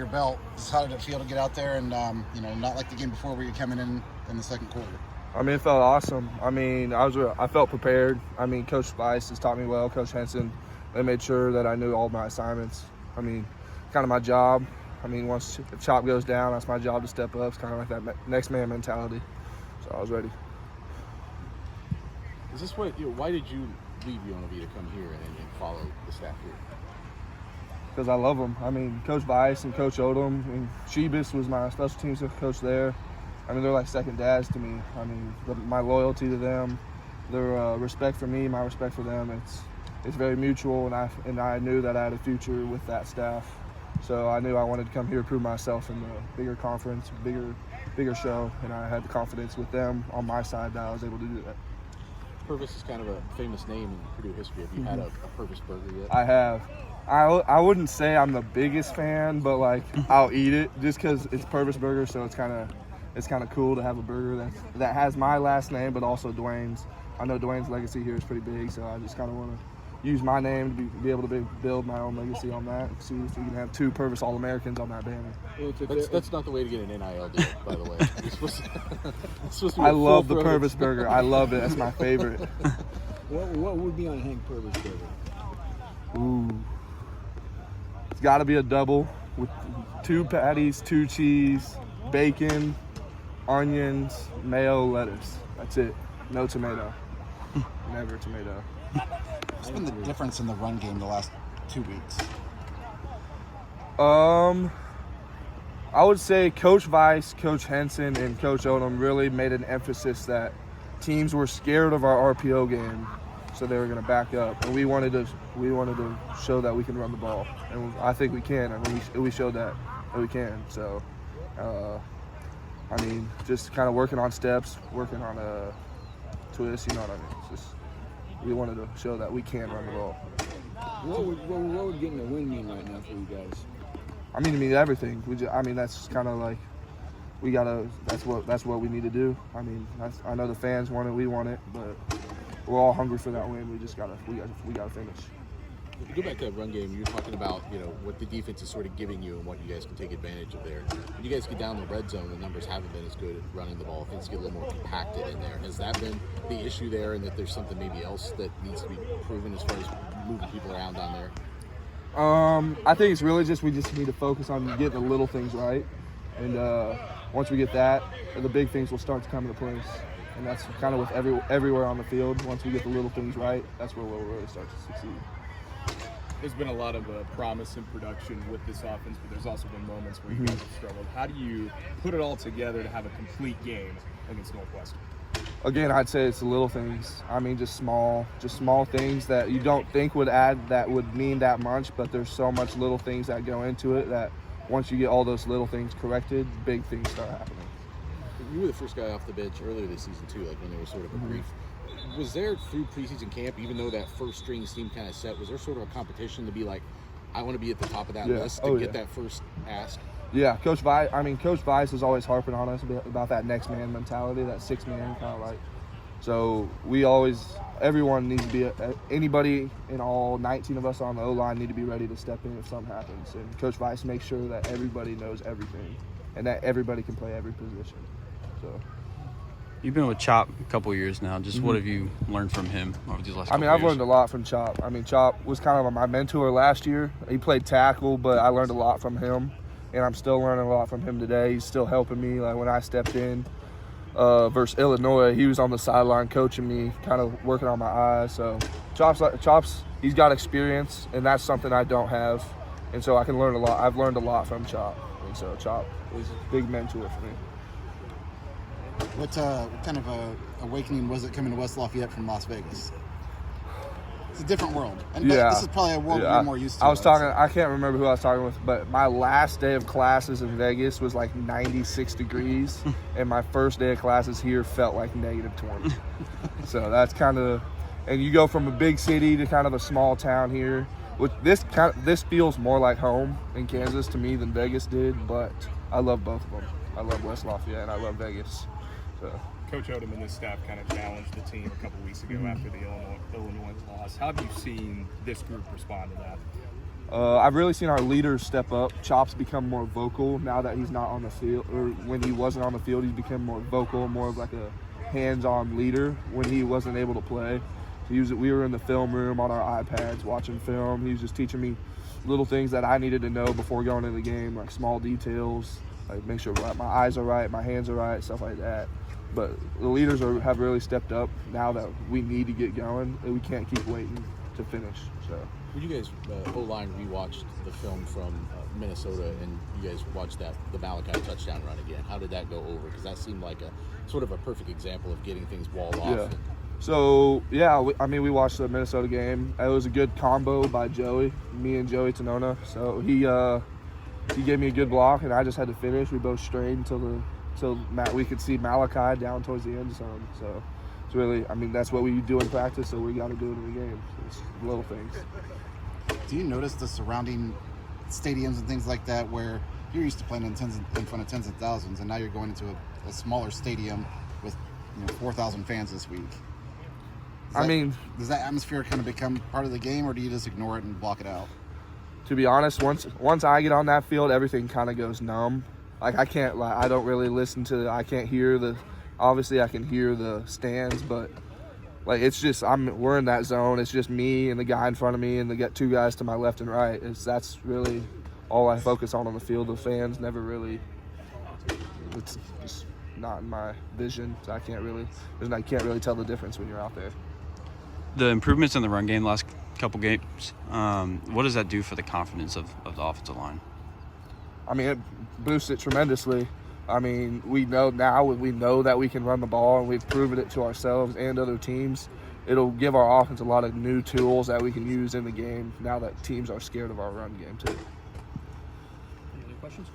your belt. Just how did it feel to get out there and, not like the game before where you're coming in the second quarter? I mean, it felt awesome. I mean, I felt prepared. I mean, Coach Weiss has taught me well. Coach Henson, they made sure that I knew all my assignments. I mean, kind of my job. I mean, once the chop goes down, that's my job to step up. It's kind of like that next man mentality. So I was ready. Is this what? Why did you leave UNLV to come here and follow the staff here? Because I love them. I mean, Coach Weiss and Coach Odom. I mean, Shebus was my special teams coach there. I mean, they're like second dads to me. I mean, my loyalty to them, their respect for me, my respect for them, it's very mutual, and I knew that I had a future with that staff. So I knew I wanted to come here, prove myself in the bigger conference, bigger show, and I had the confidence with them on my side that I was able to do that. Purvis is kind of a famous name in Purdue history. Have you had a Purvis burger yet? I have. I wouldn't say I'm the biggest fan, but like I'll eat it just because it's Purvis burger, so it's kind of cool to have a burger that has my last name, but also Dwayne's. I know Dwayne's legacy here is pretty big, so I just kind of want to use my name to be able to build my own legacy on that. See if we can have 2 Purvis All-Americans on that banner. That's not the way to get an NIL deal, by the way. I love the Purvis burger. I love it. That's my favorite. What would be on Hank Purvis burger? Ooh. It's got to be a double with 2 patties, 2 cheese, bacon, onions, mayo, lettuce. That's it. No tomato. Never tomato. What's been the difference in the run game the last 2 weeks? I would say Coach Weiss, Coach Henson, and Coach Odom really made an emphasis that teams were scared of our RPO game, so they were going to back up, and we wanted to show that we can run the ball, and I think we can, and we showed that we can. So, I mean, just kind of working on steps, working on a twist. You know what I mean? It's just we wanted to show that we can run the ball. What would getting a win mean right now for you guys? I mean, it means everything. That's kind of like we gotta. That's what we need to do. I mean, I know the fans want it, we want it, but we're all hungry for that win. We gotta finish. If you go back to that run game, you're talking about what the defense is sort of giving you and what you guys can take advantage of there. When you guys get down the red zone, the numbers haven't been as good at running the ball. Things get a little more compacted in there. Has that been the issue there, and that there's something maybe else that needs to be proven as far as moving people around down there? I think it's really we just need to focus on getting the little things right, and once we get that, the big things will start to come into place. And that's kind of with everywhere on the field. Once we get the little things right, that's where we'll really start to succeed. There's been a lot of promise in production with this offense, but there's also been moments where you guys have struggled. How do you put it all together to have a complete game against Northwestern? Again, I'd say it's the little things. I mean, just small things that you don't think would mean that much, but there's so much little things that go into it that once you get all those little things corrected, big things start happening. You were the first guy off the bench earlier this season too, like when there was sort of a brief. Was there through preseason camp, even though that first string seemed kind of set, was there sort of a competition to be like, I want to be at the top of that list to get that first ask? Yeah, Coach Weiss is always harping on us about that next man mentality, that 6-man kind of like. So everyone needs to be, anybody in all 19 of us on the O-line need to be ready to step in if something happens. And Coach Weiss makes sure that everybody knows everything and that everybody can play every position. So. You've been with Chop a couple of years now. Just what have you learned from him over these last couple I've learned a lot from Chop. I mean, Chop was kind of my mentor last year. He played tackle, but I learned a lot from him, and I'm still learning a lot from him today. He's still helping me. Like when I stepped in versus Illinois, he was on the sideline coaching me, kind of working on my eyes. So Chop's he's got experience, and that's something I don't have, and so I can learn a lot. I've learned a lot from Chop, and so Chop was a big mentor for me. What kind of a awakening was it coming to West Lafayette from Las Vegas? It's a different world. And this is probably a world you're more used to. I can't remember who I was talking with, but my last day of classes in Vegas was like 96 degrees, and my first day of classes here felt like -20. So that's kind of, and you go from a big city to kind of a small town here. This feels more like home in Kansas to me than Vegas did, but I love both of them. I love West Lafayette and I love Vegas. So. Coach Odom and his staff kind of challenged the team a couple weeks ago after the Illinois loss. How have you seen this group respond to that? I've really seen our leaders step up. Chop's become more vocal now that he's not on the field, or when he wasn't on the field, he's become more vocal, more of like a hands-on leader when he wasn't able to play. So we were in the film room on our iPads watching film. He was just teaching me little things that I needed to know before going into the game, like small details, like make sure my eyes are right, my hands are right, stuff like that. But the leaders have really stepped up now that we need to get going, and we can't keep waiting to finish. So. When you guys O-line rewatched the film from Minnesota, and you guys watched the Malachi touchdown run again, how did that go over? Because that seemed like a sort of a perfect example of getting things walled off. Yeah. So, yeah, we watched the Minnesota game. It was a good combo by Joey, me and Joey Tonona. So he gave me a good block, and I just had to finish. We both strained until we could see Malachi down towards the end zone. So it's really, that's what we do in practice, so we got to do it in the game. It's little things. Do you notice the surrounding stadiums and things like that where you're used to playing in front of tens of thousands, and now you're going into a smaller stadium with 4,000 fans this week? Does that atmosphere kind of become part of the game, or do you just ignore it and block it out? To be honest, once I get on that field, everything kind of goes numb. Like I don't really listen to. I can't hear obviously I can hear the stands, but like it's just we're in that zone. It's just me and the guy in front of me and the two guys to my left and right. That's really all I focus on the field. The fans never really. It's just not in my vision. So I can't really tell the difference when you're out there. The improvements in the run game last couple games, what does that do for the confidence of the offensive line? It boosts it tremendously. We know that we can run the ball, and we've proven it to ourselves and other teams. It'll give our offense a lot of new tools that we can use in the game now that teams are scared of our run game too. Any other questions?